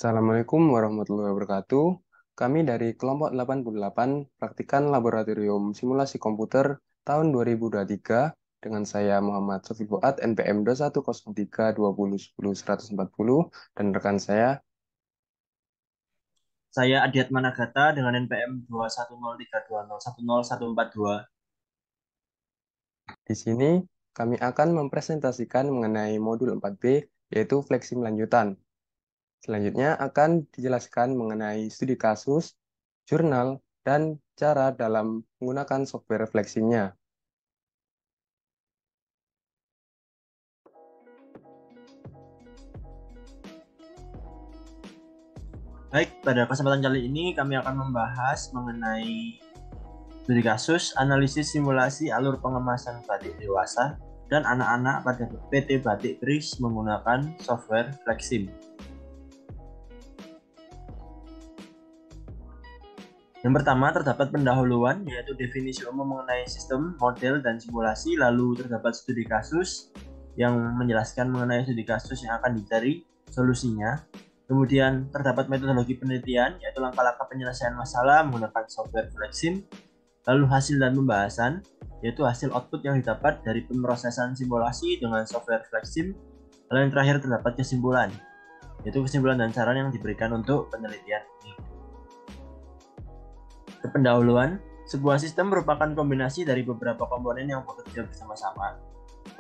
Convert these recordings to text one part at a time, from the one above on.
Assalamualaikum warahmatullahi wabarakatuh. Kami dari kelompok 88 Praktikan Laboratorium Simulasi Komputer tahun 2023 dengan saya Muhammad Sofi Fuad NPM 21032010 dan rekan saya. Saya Adiat Managata dengan NPM 21032010142. Di sini kami akan mempresentasikan mengenai modul 4B yaitu fleksim lanjutan. Selanjutnya akan dijelaskan mengenai studi kasus, jurnal, dan cara dalam menggunakan software fleksimnya. Baik, pada kesempatan kali ini kami akan membahas mengenai studi kasus, analisis simulasi alur pengemasan batik dewasa dan anak-anak pada PT Batik Keris menggunakan software Flexim. Yang pertama terdapat pendahuluan, yaitu definisi umum mengenai sistem, model, dan simulasi. Lalu terdapat studi kasus yang menjelaskan mengenai studi kasus yang akan dicari solusinya. Kemudian terdapat metodologi penelitian, yaitu langkah-langkah penyelesaian masalah menggunakan software Flexim. Lalu hasil dan pembahasan, yaitu hasil output yang didapat dari pemrosesan simulasi dengan software Flexim. Lalu yang terakhir terdapat kesimpulan, yaitu kesimpulan dan saran yang diberikan untuk penelitian ini. Kependahuluan, sebuah sistem merupakan kombinasi dari beberapa komponen yang bekerja bersama-sama.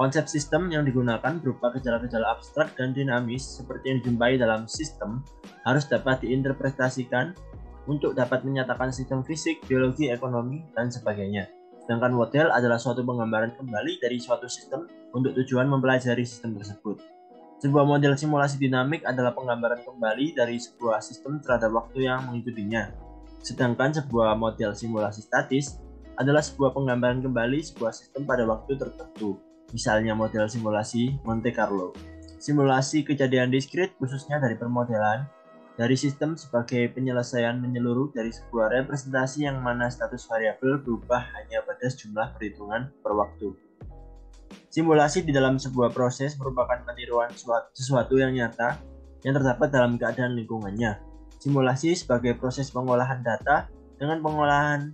Konsep sistem yang digunakan berupa gejala-gejala abstrak dan dinamis seperti yang dijumpai dalam sistem harus dapat diinterpretasikan untuk dapat menyatakan sistem fisik, biologi, ekonomi, dan sebagainya. Sedangkan model adalah suatu penggambaran kembali dari suatu sistem untuk tujuan mempelajari sistem tersebut. Sebuah model simulasi dinamik adalah penggambaran kembali dari sebuah sistem terhadap waktu yang mengikutinya. Sedangkan sebuah model simulasi statis adalah sebuah penggambaran kembali sebuah sistem pada waktu tertentu. Misalnya model simulasi Monte Carlo. Simulasi kejadian diskrit khususnya dari permodelan dari sistem sebagai penyelesaian menyeluruh dari sebuah representasi yang mana status variabel berubah hanya pada sejumlah perhitungan per waktu. Simulasi di dalam sebuah proses merupakan peniruan sesuatu yang nyata yang terdapat dalam keadaan lingkungannya. Simulasi sebagai proses pengolahan data dengan menggunakan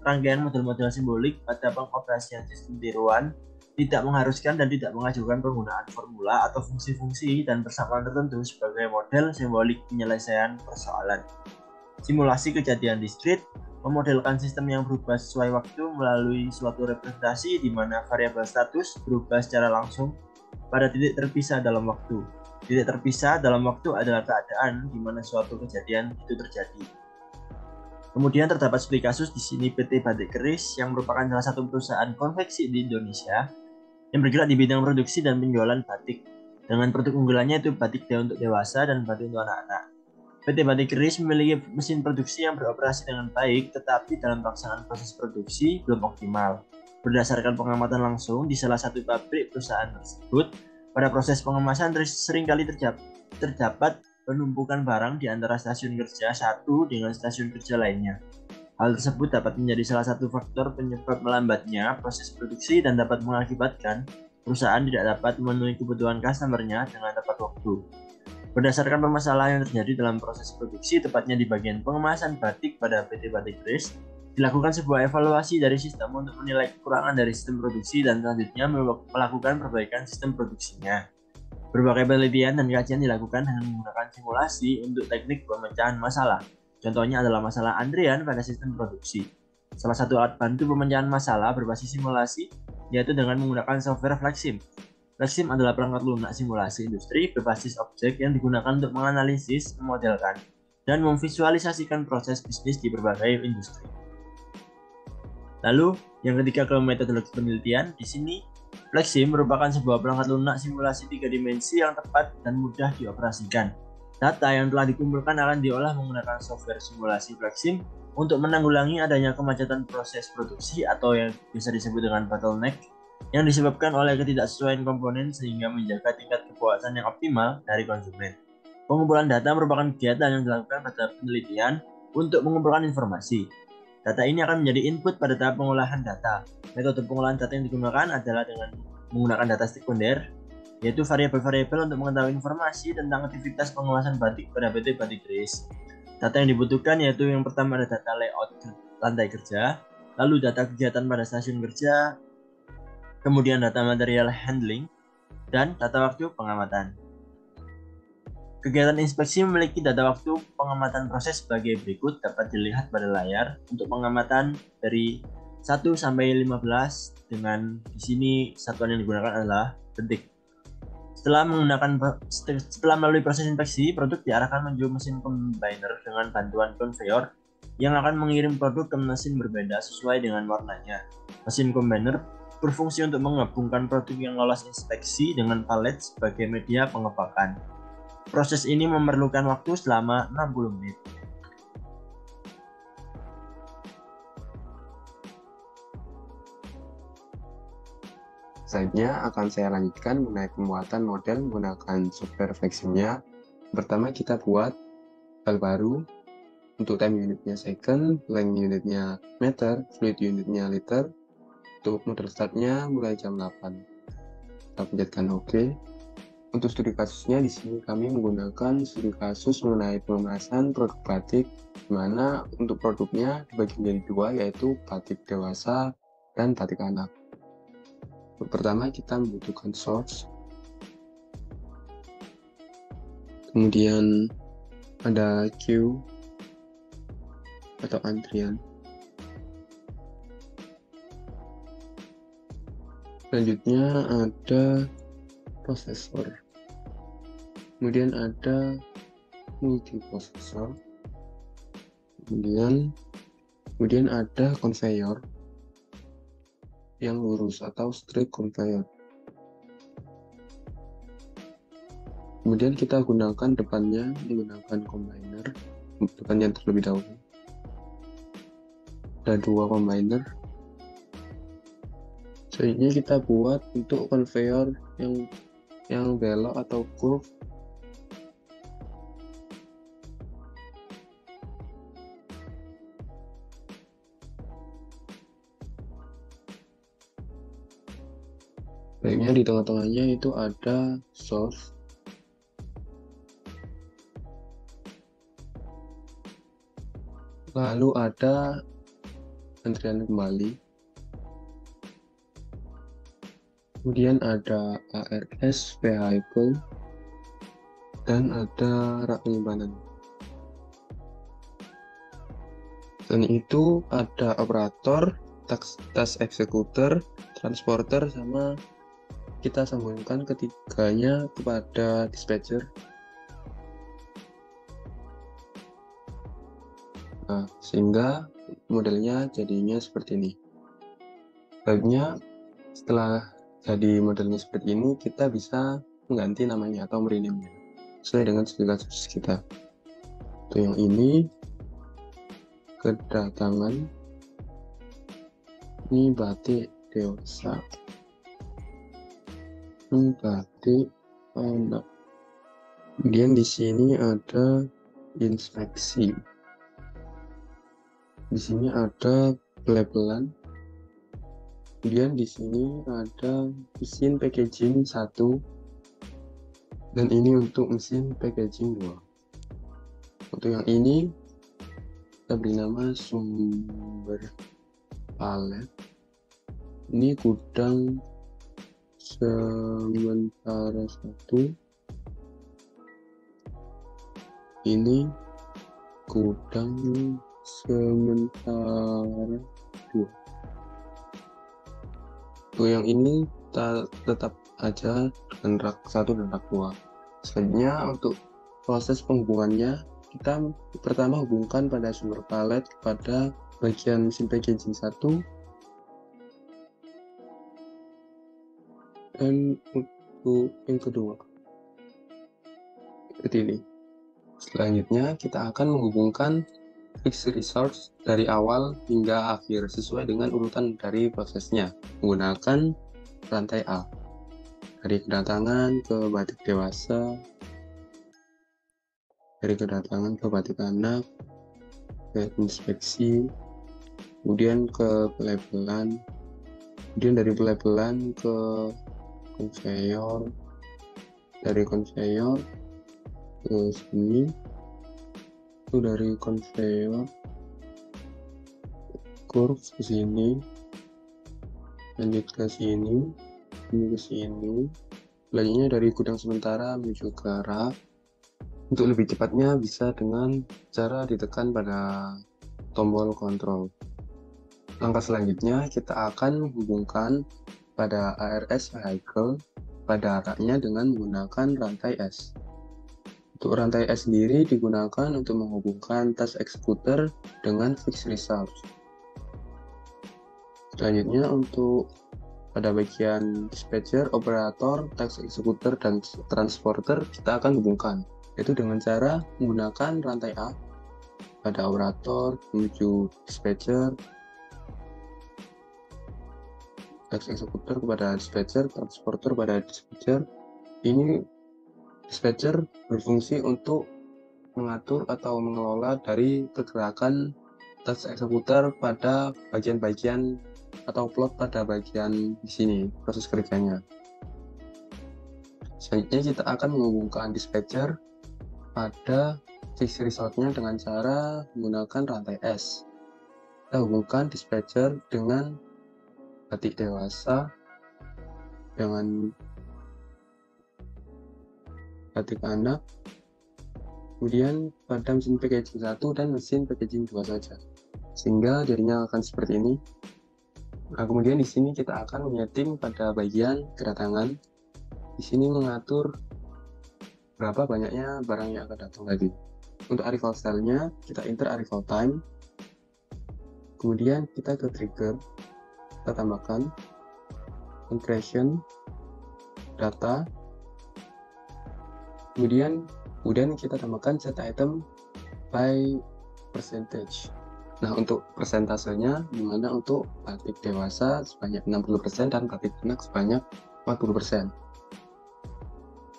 rangkaian model-model simbolik pada pengoperasian sistem tiruan tidak mengharuskan dan tidak mengajukan penggunaan formula atau fungsi-fungsi dan persamaan tertentu sebagai model simbolik penyelesaian persoalan. Simulasi kejadian diskrit memodelkan sistem yang berubah sesuai waktu melalui suatu representasi di mana variabel status berubah secara langsung pada titik terpisah dalam waktu. Titik terpisah dalam waktu adalah keadaan di mana suatu kejadian itu terjadi. Kemudian terdapat studi kasus di sini PT Batik Keris yang merupakan salah satu perusahaan konveksi di Indonesia yang bergerak di bidang produksi dan penjualan batik. Dengan produk unggulannya itu batik untuk dewasa dan batik untuk anak-anak. PT Batik Keris memiliki mesin produksi yang beroperasi dengan baik, tetapi dalam pelaksanaan proses produksi belum optimal. Berdasarkan pengamatan langsung di salah satu pabrik perusahaan tersebut, pada proses pengemasan seringkali terdapat penumpukan barang di antara stasiun kerja satu dengan stasiun kerja lainnya. Hal tersebut dapat menjadi salah satu faktor penyebab melambatnya proses produksi dan dapat mengakibatkan perusahaan tidak dapat memenuhi kebutuhan customer-nya dengan tepat waktu. Berdasarkan permasalahan yang terjadi dalam proses produksi, tepatnya di bagian pengemasan batik pada PT Batik Keris, dilakukan sebuah evaluasi dari sistem untuk menilai kekurangan dari sistem produksi dan selanjutnya melakukan perbaikan sistem produksinya. Berbagai penelitian dan kajian dilakukan dengan menggunakan simulasi untuk teknik pemecahan masalah. Contohnya adalah masalah antrian pada sistem produksi. Salah satu alat bantu pemecahan masalah berbasis simulasi yaitu dengan menggunakan software Flexim. Flexim adalah perangkat lunak simulasi industri berbasis objek yang digunakan untuk menganalisis, memodelkan, dan memvisualisasikan proses bisnis di berbagai industri. Lalu, yang ketiga ke metodologi penelitian, di sini Flexim merupakan sebuah perangkat lunak simulasi 3 dimensi yang tepat dan mudah dioperasikan. Data yang telah dikumpulkan akan diolah menggunakan software simulasi Flexim untuk menanggulangi adanya kemacetan proses produksi atau yang bisa disebut dengan bottleneck yang disebabkan oleh ketidaksesuaian komponen sehingga menjaga tingkat kepuasan yang optimal dari konsumen. Pengumpulan data merupakan kegiatan yang dilakukan pada penelitian untuk mengumpulkan informasi. Data ini akan menjadi input pada tahap pengolahan data. Metode pengolahan data yang digunakan adalah dengan menggunakan data sekunder, yaitu variabel-variabel untuk mengetahui informasi tentang aktivitas pengemasan batik pada PT Batik Keris. Data yang dibutuhkan yaitu yang pertama ada data layout lantai kerja, lalu data kegiatan pada stasiun kerja, kemudian data material handling, dan data waktu pengamatan. Kegiatan inspeksi memiliki data waktu pengamatan proses sebagai berikut dapat dilihat pada layar untuk pengamatan dari 1 sampai 15 dengan di sini satuan yang digunakan adalah detik. Setelah melalui proses inspeksi, produk diarahkan menuju mesin combiner dengan bantuan konveyor yang akan mengirim produk ke mesin berbeda sesuai dengan warnanya. Mesin combiner berfungsi untuk menggabungkan produk yang lolos inspeksi dengan palet sebagai media pengepakan. Proses ini memerlukan waktu selama 60 menit. Selanjutnya akan saya lanjutkan mengenai pembuatan model menggunakan software Fleximnya. Pertama kita buat file baru untuk time unitnya second, length unitnya meter, fluid unitnya liter. Untuk model startnya mulai jam 8. Kita pencetkan OK. Untuk studi kasusnya di sini kami menggunakan studi kasus mengenai pengemasan produk batik, di mana untuk produknya dibagi menjadi dua, yaitu batik dewasa dan batik anak. Pertama kita membutuhkan source, kemudian ada queue atau antrian, selanjutnya ada prosesor, kemudian ada multiprosesor, kemudian ada conveyor yang lurus atau straight conveyor. Kemudian kita gunakan depannya menggunakan combiner, depannya terlebih dahulu. Ada dua combiner. Selanjutnya kita buat untuk conveyor yang belok atau curve. Baiknya di tengah-tengahnya itu ada source, lalu ada antrian kembali, kemudian ada ARS vehicle, dan ada rak penyimpanan. Dan itu ada operator, task executor, transporter, sama kita sambungkan ketiganya kepada dispatcher. Nah, sehingga modelnya jadinya seperti ini. Baiknya setelah jadi modelnya seperti ini, kita bisa mengganti namanya atau merename-nya sesuai dengan studi kasus kita. Untuk yang ini kedatangan, ini batik dewasa, ini batik anak. Kemudian di sini ada inspeksi. Di sini ada pelabelan. Kemudian di sini ada mesin packaging 1, dan ini untuk mesin packaging 2. Untuk yang ini kita beri nama sumber palet. Ini gudang sementara 1, ini gudang sementara 2. Untuk yang ini kita tetap aja dengan rak 1 dan rak 2. Selanjutnya untuk proses penghubungannya, kita pertama hubungkan pada sumber palet kepada bagian mesin packaging 1, dan untuk yang kedua seperti ini. Selanjutnya kita akan menghubungkan fixed resource dari awal hingga akhir sesuai dengan urutan dari prosesnya menggunakan rantai A, dari kedatangan ke batik dewasa, dari kedatangan ke batik anak, ke inspeksi, kemudian ke pelabelan, kemudian dari pelabelan ke conveyor, dari conveyor ke sini, itu dari conveyor curve ke sini, lanjut ke sini, ini ke sini, selanjutnya dari gudang sementara menuju ke rak. Untuk lebih cepatnya bisa dengan cara ditekan pada tombol kontrol. Langkah selanjutnya kita akan menghubungkan pada ARS vehicle pada raknya dengan menggunakan rantai S. Untuk rantai S sendiri digunakan untuk menghubungkan task executor dengan fixed resource. Selanjutnya untuk pada bagian dispatcher, operator, task executor, dan transporter kita akan hubungkan, yaitu dengan cara menggunakan rantai A pada operator menuju dispatcher, task executor kepada dispatcher, transporter pada dispatcher. Ini dispatcher berfungsi untuk mengatur atau mengelola dari pergerakan task executor pada bagian-bagian atau plot pada bagian di sini proses kerjanya. Selanjutnya kita akan menghubungkan dispatcher pada fixed resource-nya dengan cara menggunakan rantai S. Kita hubungkan dispatcher dengan batik dewasa, dengan batik anak, kemudian pada mesin packaging 1 dan mesin packaging 2 saja, sehingga jadinya akan seperti ini. Nah, kemudian di sini kita akan menyeting pada bagian kedatangan. Di sini mengatur berapa banyaknya barang yang akan datang tadi. Untuk arrival style-nya kita enter arrival time. Kemudian kita ke trigger, kita tambahkan compression data. Kemudian kita tambahkan set item by percentage. Nah, untuk persentasenya dimana untuk batik dewasa sebanyak 60% dan batik anak sebanyak 40%.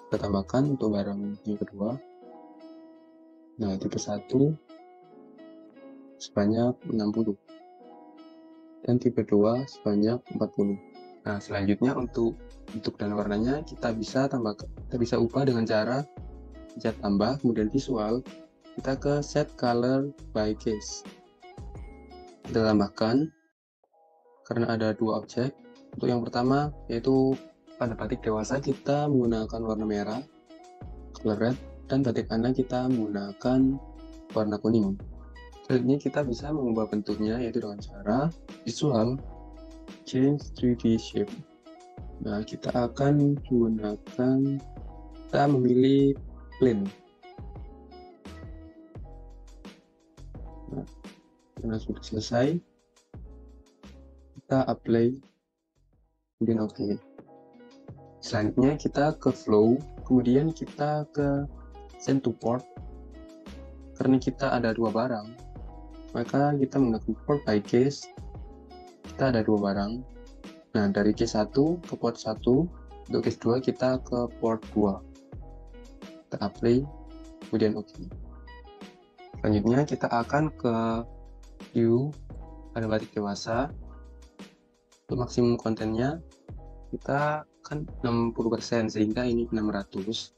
Kita tambahkan untuk barang yang kedua. Nah, tipe 1 sebanyak 60 dan tipe 2 sebanyak 40. Nah, selanjutnya untuk bentuk dan warnanya kita bisa ubah dengan cara pencet tambah, kemudian visual, kita ke set color by case. Kita tambahkan karena ada dua objek. Untuk yang pertama yaitu pada batik dewasa kita menggunakan warna merah, color red, dan batik anak kita menggunakan warna kuning. Selanjutnya kita bisa mengubah bentuknya yaitu dengan cara visual change 3D shape. Nah, kita akan menggunakan, kita memilih plane. Nah, karena sudah selesai, kita apply, kemudian oke. Selanjutnya kita ke flow, kemudian kita ke send to port. Karena kita ada dua barang, maka kita menggunakan port by case. Kita ada dua barang. Nah, dari case 1 ke port 1, untuk case 2 kita ke port 2. Kita apply, kemudian oke. Selanjutnya kita akan ke view pada batik dewasa. Untuk maksimum kontennya kita kan 60%, sehingga ini 600.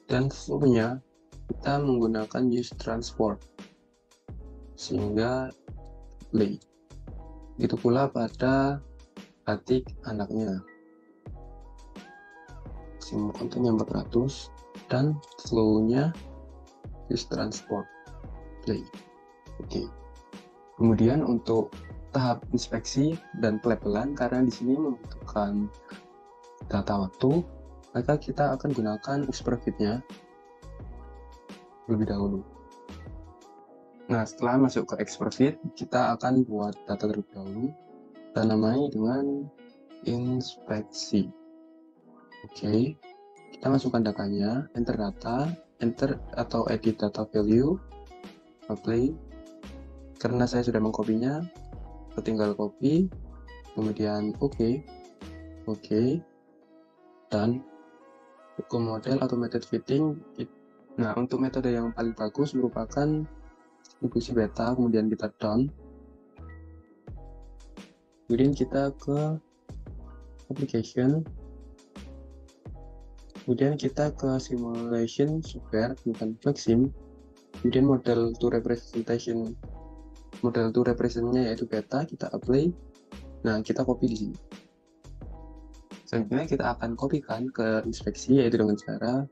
Dan flownya kita menggunakan use transport sehingga play. Itu pula pada batik anaknya, maksimum kontennya 400 dan flow-nya use transport play. Oke. Kemudian untuk tahap inspeksi dan pelabelan, karena di sini membutuhkan data waktu, maka kita akan gunakan Exprofit-nya lebih dahulu. Nah, setelah masuk ke Exprofit, kita akan buat data terlebih dahulu. Kita namai dengan inspeksi. Oke, kita masukkan datanya, enter data, enter atau edit data value, apply. Karena saya sudah mengkopinya, kita tinggal copy, kemudian oke, dan untuk model atau method fitting. Nah, untuk metode yang paling bagus merupakan distribusi beta, kemudian kita down, kemudian kita ke application, Kemudian kita ke simulation software, bukan Flexsim. Kemudian model to representnya yaitu beta, kita apply. Nah, kita copy di sini. Selanjutnya kita akan kopikan ke inspeksi, yaitu dengan cara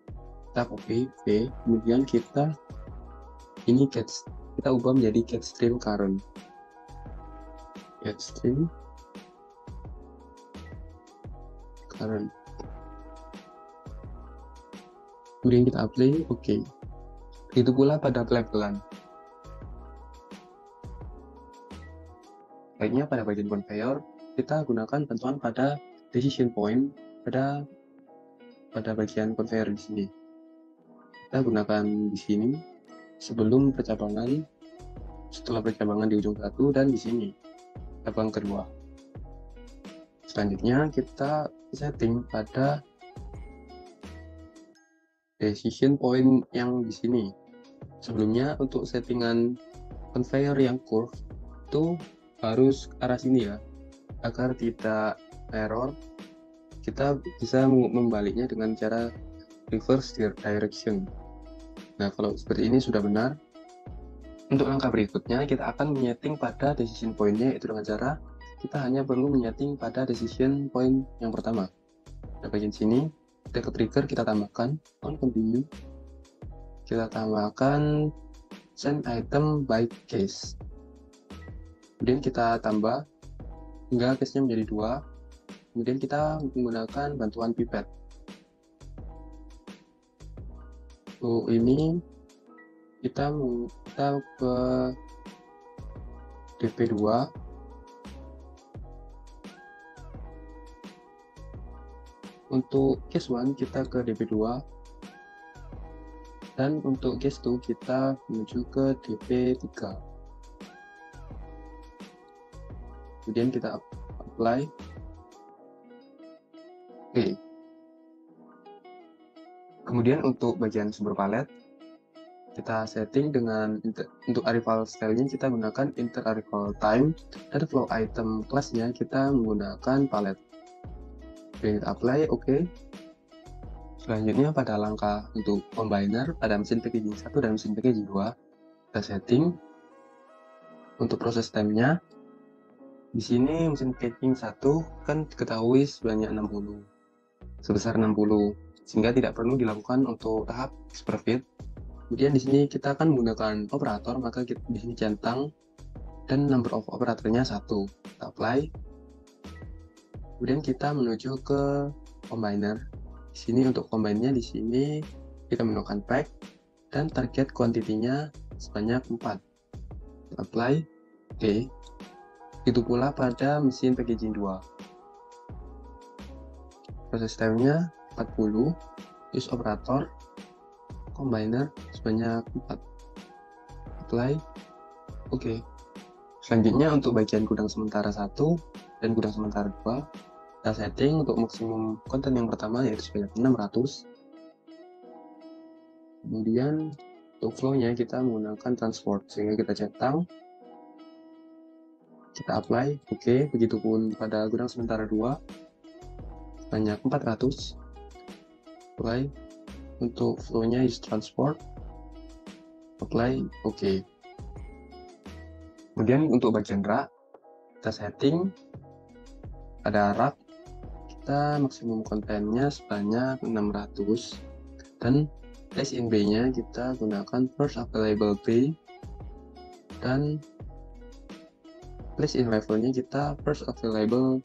kita copy V, kemudian kita ubah menjadi getStream current. GetStream current. Kemudian kita apply, oke. Begitu pula pada pelabelan. Baiknya pada bagian conveyor, kita gunakan bantuan pada decision point pada bagian conveyor di sini. Kita gunakan di sini sebelum percabangan, setelah percabangan di ujung satu, dan di sini cabang kedua. Selanjutnya kita setting pada decision point yang di sini. Sebelumnya untuk settingan conveyor yang curve itu harus arah sini ya, agar tidak error. Kita bisa membaliknya dengan cara reverse direction. Nah, kalau seperti ini sudah benar. Untuk langkah berikutnya, kita akan menyeting pada decision point-nya, yaitu dengan cara kita hanya perlu menyeting pada decision point yang pertama. Nah, bagian sini, kita ke trigger, kita tambahkan on continue. Kita tambahkan send item by case. Kemudian kita tambah hingga case-nya menjadi 2. Kemudian kita menggunakan bantuan pipet. Ini kita ke DP2. Untuk case 1 kita ke DP2, dan untuk case 2 kita menuju ke DP3. Kemudian kita apply. Oke. Kemudian untuk bagian sumber palet, kita setting dengan untuk arrival style-nya kita gunakan inter arrival time, dan flow item class-nya kita menggunakan palet. Kemudian kita apply, oke. Selanjutnya pada langkah untuk combiner pada mesin packaging 1 dan mesin packaging 2, kita setting untuk proses time-nya. Di sini mesin packaging 1 kan diketahui sebanyak 60, sebesar 60, sehingga tidak perlu dilakukan untuk tahap experfit. Kemudian di sini kita akan menggunakan operator, maka di sini centang dan number of operatornya 1. Kita apply. Kemudian kita menuju ke combiner. Di sini untuk combine-nya di sini kita menggunakan pack dan target quantity-nya sebanyak 4. Kita apply. Oke. Itu pula pada mesin packaging 2. Proses time-nya 40, use operator, combiner sebanyak 4. Apply. Oke. Selanjutnya untuk bagian gudang sementara 1 dan gudang sementara 2, kita setting untuk maksimum konten yang pertama yaitu sebanyak 600. Kemudian untuk flow-nya kita menggunakan transport, sehingga kita centang. Kita apply, oke. Begitupun pada gudang sementara 2, banyak 400. Apply. Untuk flow-nya is transport. Apply, oke. Kemudian untuk bagian rak, kita setting pada rak, kita maksimum kontennya sebanyak 600. Dan place in bay-nya kita gunakan first available bay, dan place in level-nya kita first available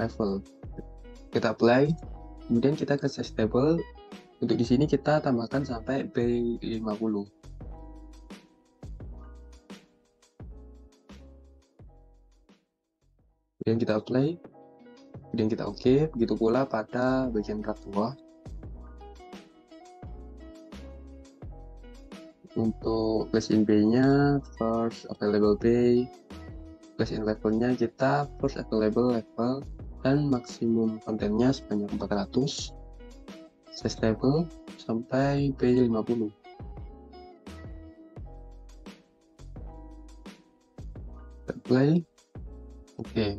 level. Kita apply, kemudian kita ke size table. Untuk di sini kita tambahkan sampai B50. Kemudian kita apply, kemudian kita oke. Begitu pula pada bagian rak 2. Untuk place in bay-nya first available bay, place in level-nya kita first available level, dan maksimum kontennya sebanyak 400. Size table sampai B50. Apply. Oke.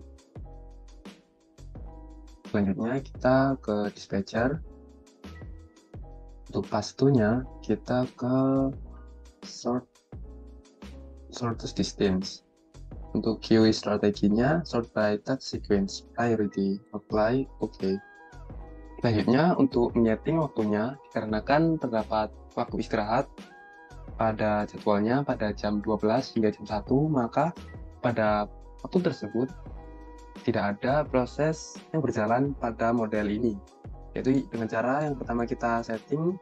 Selanjutnya kita ke dispatcher. Untuk pastunya kita ke shortest distance. Untuk QE strateginya sort by touch sequence priority, apply, oke. Selanjutnya untuk menyeting waktunya, dikarenakan terdapat waktu istirahat pada jadwalnya pada jam 12 hingga jam 1, maka pada waktu tersebut tidak ada proses yang berjalan pada model ini. Yaitu dengan cara yang pertama kita setting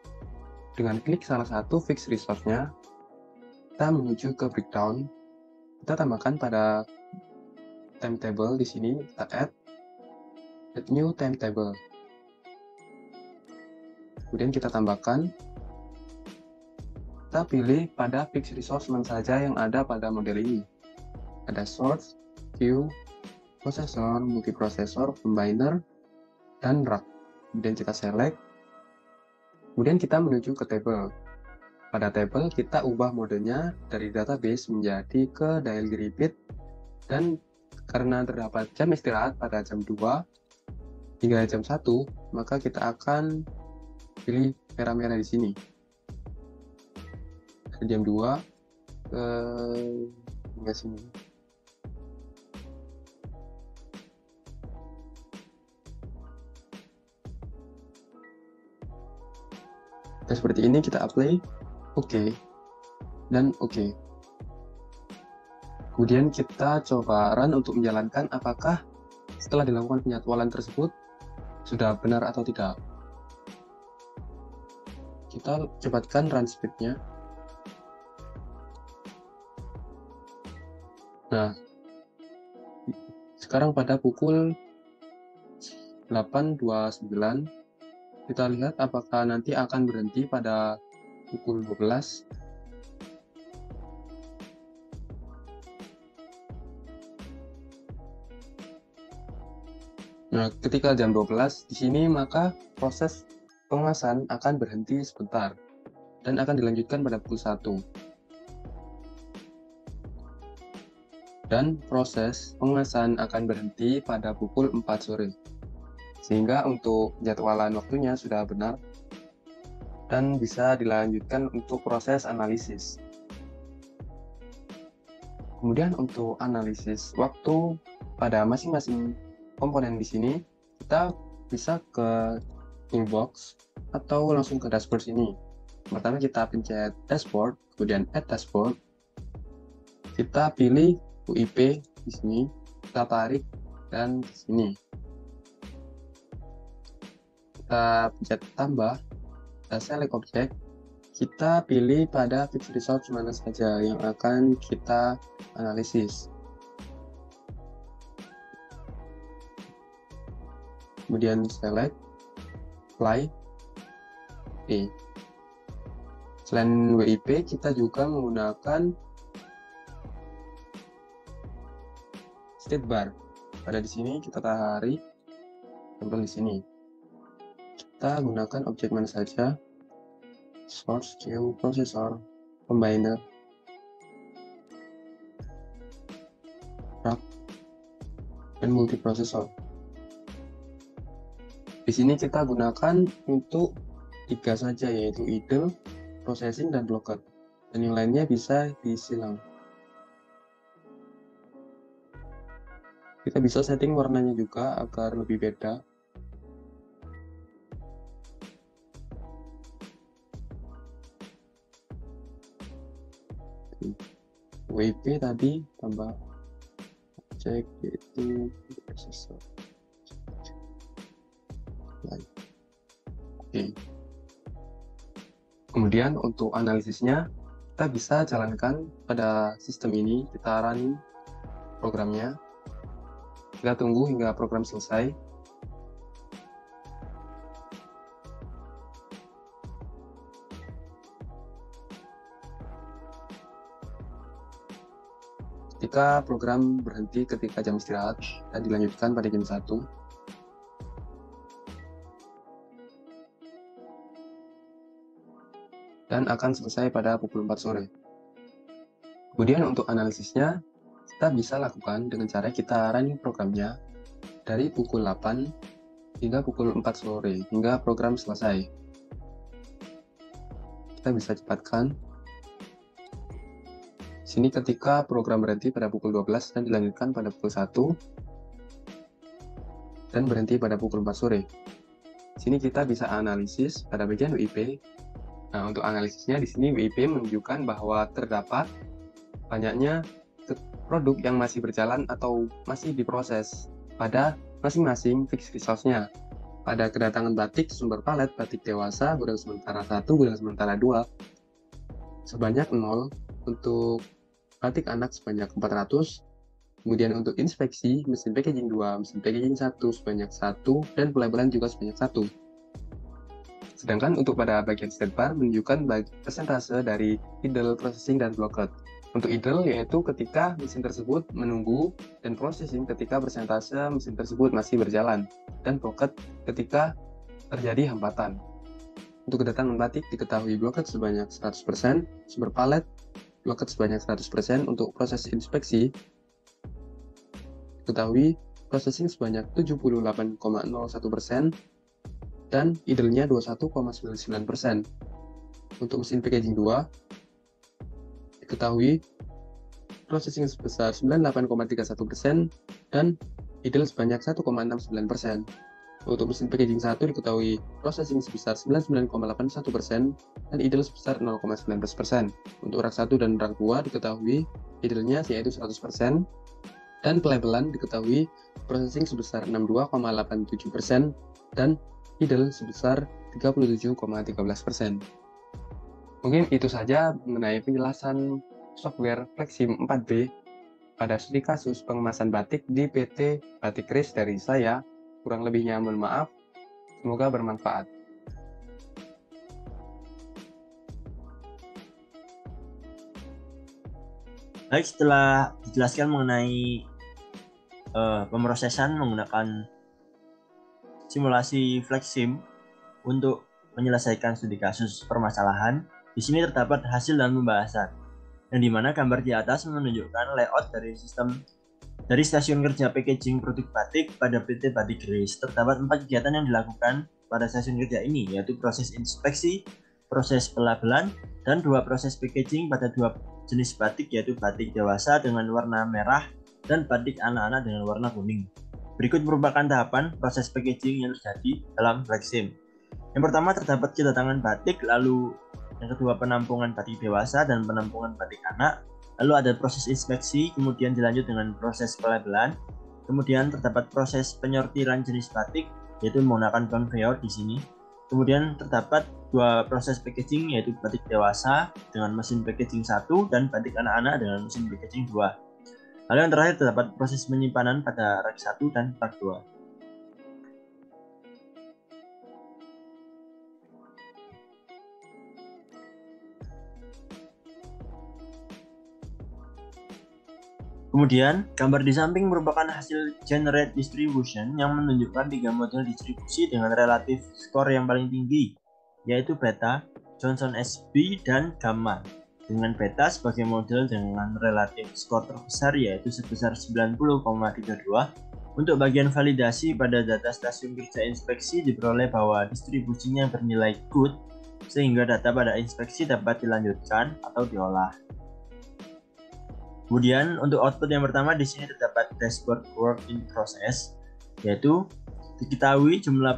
dengan klik salah satu fix resource-nya, kita menuju ke breakdown. Kita tambahkan pada timetable di sini, kita add new timetable. Kemudian kita tambahkan, kita pilih pada fix resource mana saja yang ada pada model ini. Ada source, queue, processor, multiprocessor, combiner, dan rack. Kemudian kita select. Kemudian kita menuju ke table. Pada table kita ubah modenya dari database menjadi ke daily repeat, dan karena terdapat jam istirahat pada jam 2 hingga jam 1, maka kita akan pilih merah-merah di sini. Dari jam 2 ke hingga sini. Dan seperti ini kita apply, oke, dan oke. Kemudian kita coba run untuk menjalankan apakah setelah dilakukan penjadwalan tersebut sudah benar atau tidak. Kita cepatkan run speed-nya. Nah, sekarang pada pukul 8.29, kita lihat apakah nanti akan berhenti pada pukul 12. Nah, ketika jam 12 di sini, maka proses pengawasan akan berhenti sebentar dan akan dilanjutkan pada pukul 1. Dan proses pengawasan akan berhenti pada pukul 4 sore. Sehingga untuk jadwalan waktunya sudah benar dan bisa dilanjutkan untuk proses analisis. Kemudian untuk analisis waktu pada masing-masing komponen di sini, kita bisa ke toolbox atau langsung ke dashboard sini. Pertama kita pencet dashboard, kemudian add dashboard. Kita pilih UIP di sini, kita tarik dan di sini. Kita pencet tambah, kita select object, kita pilih pada fix resource mana saja yang akan kita analisis. Kemudian select, apply, oke. Selain WIP, kita juga menggunakan state bar. Pada di sini kita tarik, tempel di sini. Kita gunakan objek mana saja, source, queue, processor, combiner, rack, dan multiprocessor. Di sini kita gunakan untuk 3 saja, yaitu idle, processing, dan blocker. Dan yang lainnya bisa disilang. Kita bisa setting warnanya juga agar lebih beda. WP tadi tambah objek yaitu processor. Oke. Kemudian untuk analisisnya kita bisa jalankan pada sistem ini, kita run programnya. Kita tunggu hingga program selesai. Ketika program berhenti ketika jam istirahat dan dilanjutkan pada jam 1. Dan akan selesai pada pukul 4 sore. Kemudian untuk analisisnya, kita bisa lakukan dengan cara kita running programnya dari pukul 8 hingga pukul 4 sore, hingga program selesai. kita bisa cepatkan. Sini ketika program berhenti pada pukul 12 dan dilanjutkan pada pukul 1 dan berhenti pada pukul 4 sore. Sini kita bisa analisis pada bagian WIP. Nah, untuk analisisnya di sini WIP menunjukkan bahwa terdapat banyaknya produk yang masih berjalan atau masih diproses pada masing-masing fixed resource-nya. Pada kedatangan batik sumber palet, batik dewasa, gudang sementara 1, gudang sementara 2, sebanyak 0, untuk batik anak sebanyak 400, kemudian untuk inspeksi, mesin packaging 2, mesin packaging 1 sebanyak 1, dan pelabelan juga sebanyak 1. Sedangkan untuk pada bagian state bar menunjukkan persentase dari idle, processing, dan blocked. Untuk idle yaitu ketika mesin tersebut menunggu, dan processing ketika persentase mesin tersebut masih berjalan, dan blocked ketika terjadi hambatan. Untuk kedatangan batik diketahui blocked sebanyak 100%, sumber palet blocked sebanyak 100%, untuk proses inspeksi diketahui processing sebanyak 78,01%, dan idle-nya 21,99%. Untuk mesin packaging 2 diketahui processing sebesar 98,31% dan idle sebanyak 1,69%. Untuk mesin packaging 1 diketahui processing sebesar 99,81% dan idle sebesar 0,19%. Untuk rak 1 dan rak 2 diketahui idle-nya yaitu 100% dan pelabelan diketahui processing sebesar 62,87% dan idle sebesar 37,13%. Mungkin itu saja mengenai penjelasan software Flexim 4B pada studi kasus pengemasan batik di PT Batik Kris dari saya. Kurang lebihnya mohon maaf. Semoga bermanfaat. Baik, setelah dijelaskan mengenai pemrosesan menggunakan simulasi Flexim untuk menyelesaikan studi kasus permasalahan, di sini terdapat hasil dan pembahasan, yang dimana gambar di atas menunjukkan layout dari sistem dari stasiun kerja packaging produk batik pada PT Batik Kris. Terdapat 4 kegiatan yang dilakukan pada stasiun kerja ini, yaitu proses inspeksi, proses pelabelan, dan 2 proses packaging pada 2 jenis batik, yaitu batik dewasa dengan warna merah dan batik anak-anak dengan warna kuning. Berikut merupakan tahapan proses packaging yang terjadi dalam Flexim. Yang pertama terdapat kedatangan batik, lalu yang kedua penampungan batik dewasa dan penampungan batik anak, lalu ada proses inspeksi, kemudian dilanjut dengan proses pelabelan, kemudian terdapat proses penyortiran jenis batik, yaitu menggunakan conveyor di sini. Kemudian terdapat 2 proses packaging, yaitu batik dewasa dengan mesin packaging 1 dan batik anak-anak dengan mesin packaging 2. Lalu yang terakhir terdapat proses penyimpanan pada rak 1 dan rak 2. Kemudian, gambar di samping merupakan hasil generate distribution yang menunjukkan 3 model distribusi dengan relatif skor yang paling tinggi, yaitu beta, Johnson SB, dan gamma. Dengan beta sebagai model dengan relatif skor terbesar yaitu sebesar 90,32. Untuk bagian validasi pada data stasiun kerja inspeksi diperoleh bahwa distribusinya bernilai good, sehingga data pada inspeksi dapat dilanjutkan atau diolah. Kemudian untuk output yang pertama di sini terdapat dashboard work in process, yaitu diketahui jumlah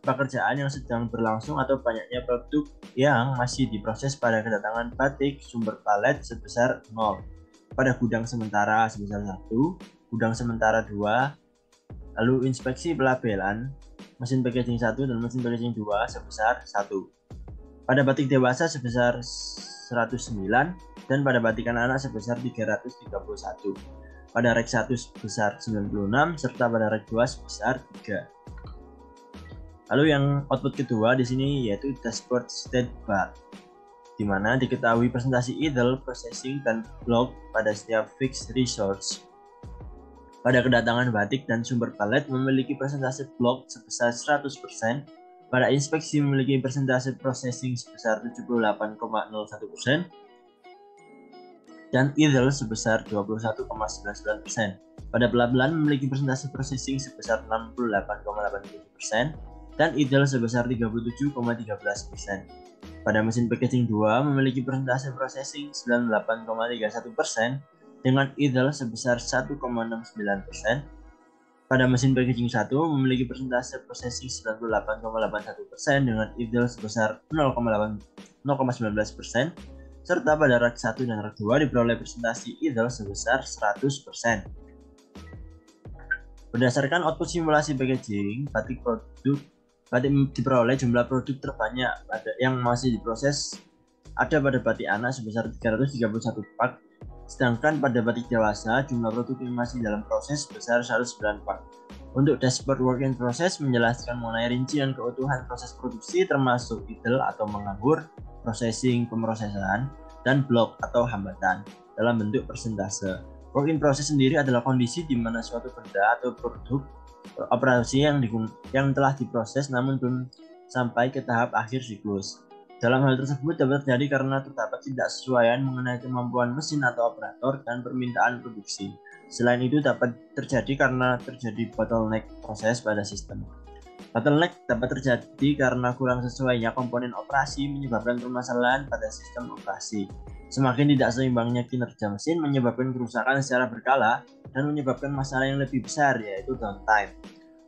pekerjaan yang sedang berlangsung atau banyaknya produk yang masih diproses pada kedatangan batik sumber palet sebesar 0, pada gudang sementara sebesar 1, gudang sementara 2, lalu inspeksi pelabelan, mesin packaging 1 dan mesin packaging 2 sebesar 1, pada batik dewasa sebesar 109, dan pada batik anak-anak sebesar 331, pada rek 1 sebesar 96, serta pada rek 2 sebesar 3. Lalu yang output kedua di sini yaitu dashboard state bar, di mana diketahui presentasi idle, processing, dan block pada setiap fixed resource. Pada kedatangan batik dan sumber palet memiliki presentasi block sebesar 100%, pada inspeksi memiliki presentasi processing sebesar 78,01%, dan idle sebesar 21,99%. Pada pelabelan memiliki presentasi processing sebesar 68,87% dan idle sebesar 37,13%. pada mesin packaging 2 memiliki persentase processing 98,31% dengan idle sebesar 1,69%. Pada mesin packaging 1 memiliki persentase processing 98,81% dengan idle sebesar 0,19%, serta pada rak 1 dan rak 2 diperoleh presentasi idle sebesar 100%. Berdasarkan output simulasi packaging, batik diperoleh jumlah produk terbanyak yang masih diproses ada pada batik anak sebesar 331 pak, sedangkan pada batik dewasa jumlah produk yang masih dalam proses sebesar 109 pak. Untuk dashboard work in process menjelaskan mengenai rincian keutuhan proses produksi termasuk idle atau menganggur, processing pemrosesan, dan block atau hambatan dalam bentuk persentase. Work in process sendiri adalah kondisi di mana suatu benda atau produk operasi yang telah diproses namun belum sampai ke tahap akhir siklus. Dalam hal tersebut dapat terjadi karena terdapat ketidaksesuaian mengenai kemampuan mesin atau operator dan permintaan produksi. Selain itu dapat terjadi karena terjadi bottleneck proses pada sistem. Bottleneck dapat terjadi karena kurang sesuainya komponen operasi menyebabkan permasalahan pada sistem operasi. Semakin tidak seimbangnya kinerja mesin menyebabkan kerusakan secara berkala dan menyebabkan masalah yang lebih besar yaitu downtime.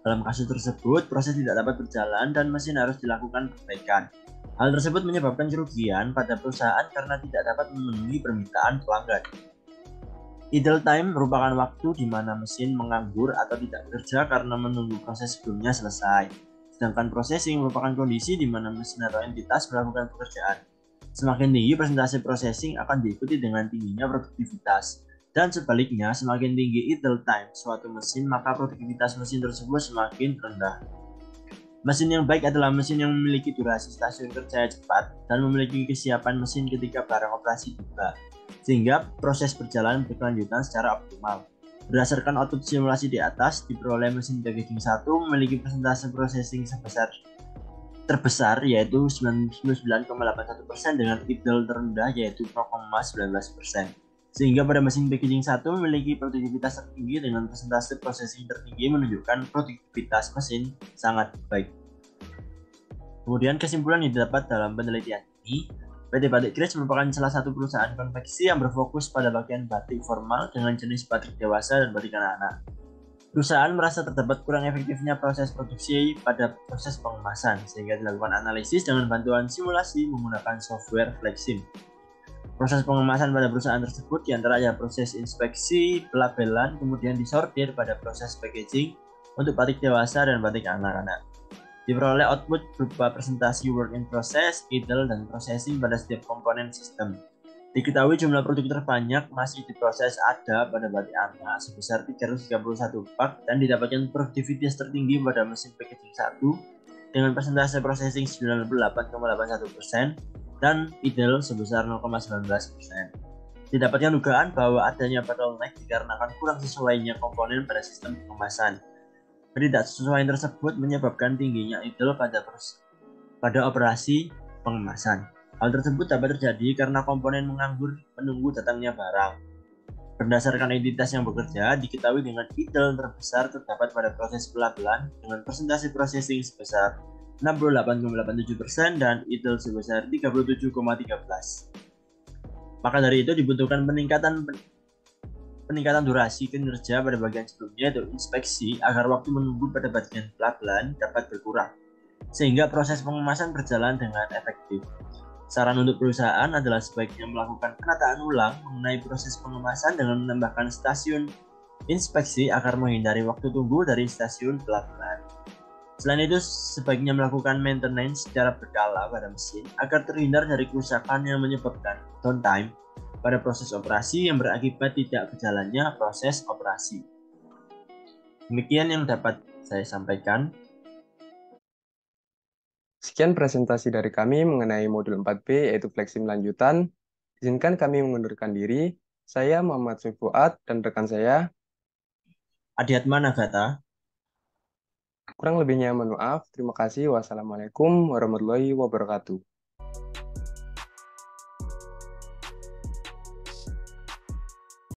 Dalam kasus tersebut, proses tidak dapat berjalan dan mesin harus dilakukan perbaikan. Hal tersebut menyebabkan kerugian pada perusahaan karena tidak dapat memenuhi permintaan pelanggan. Idle time merupakan waktu di mana mesin menganggur atau tidak bekerja karena menunggu proses sebelumnya selesai. Sedangkan processing merupakan kondisi di mana mesin atau entitas melakukan pekerjaan. Semakin tinggi persentase processing akan diikuti dengan tingginya produktivitas. Dan sebaliknya, semakin tinggi idle time suatu mesin, maka produktivitas mesin tersebut semakin rendah. Mesin yang baik adalah mesin yang memiliki durasi stasiun kerja cepat dan memiliki kesiapan mesin ketika barang operasi tiba, sehingga proses berjalan berkelanjutan secara optimal. Berdasarkan output simulasi di atas, diperoleh mesin packaging 1 memiliki persentase processing terbesar yaitu 99,81% dengan idle terendah yaitu 0,19%. Sehingga pada mesin packaging 1 memiliki produktivitas tertinggi dengan persentase processing tertinggi menunjukkan produktivitas mesin sangat baik. Kemudian kesimpulan yang didapat dalam penelitian ini, PT Batik Kris merupakan salah satu perusahaan konveksi yang berfokus pada bagian batik formal dengan jenis batik dewasa dan batik anak-anak. Perusahaan merasa terdapat kurang efektifnya proses produksi pada proses pengemasan, sehingga dilakukan analisis dengan bantuan simulasi menggunakan software Flexim. Proses pengemasan pada perusahaan tersebut diantaranya proses inspeksi, pelabelan, kemudian disortir pada proses packaging untuk batik dewasa dan batik anak-anak. Diperoleh output berupa presentasi work in process, idle, dan processing pada setiap komponen sistem. Diketahui jumlah produk terbanyak masih diproses ada pada batik anak sebesar 331 pak dan didapatkan produktivitas tertinggi pada mesin packaging 1 dengan persentase processing 98,81% dan idle sebesar 0,19%. Didapatkan dugaan bahwa adanya bottleneck dikarenakan kurang sesuainya komponen pada sistem pengemasan. Ketidaksesuaian tersebut menyebabkan tingginya idle pada operasi pengemasan. Hal tersebut dapat terjadi karena komponen menganggur menunggu datangnya barang. Berdasarkan entitas yang bekerja, diketahui dengan idle terbesar terdapat pada proses pelabelan dengan persentase processing sebesar 68,87% dan idle sebesar 37,13%. Maka dari itu dibutuhkan peningkatan durasi kinerja pada bagian sebelumnya yaitu inspeksi agar waktu menunggu pada bagian pelabelan dapat berkurang, sehingga proses pengemasan berjalan dengan efektif. Saran untuk perusahaan adalah sebaiknya melakukan penataan ulang mengenai proses pengemasan dengan menambahkan stasiun inspeksi agar menghindari waktu tunggu dari stasiun pelabelan. Selain itu, sebaiknya melakukan maintenance secara berkala pada mesin agar terhindar dari kerusakan yang menyebabkan downtime pada proses operasi yang berakibat tidak berjalannya proses operasi. Demikian yang dapat saya sampaikan. Sekian presentasi dari kami mengenai modul 4B yaitu Flexim lanjutan. Izinkan kami mengundurkan diri. Saya Muhammad Fuad dan rekan saya Adiatma Nagata. kurang lebihnya mohon maaf. Terima kasih. Wassalamualaikum warahmatullahi wabarakatuh.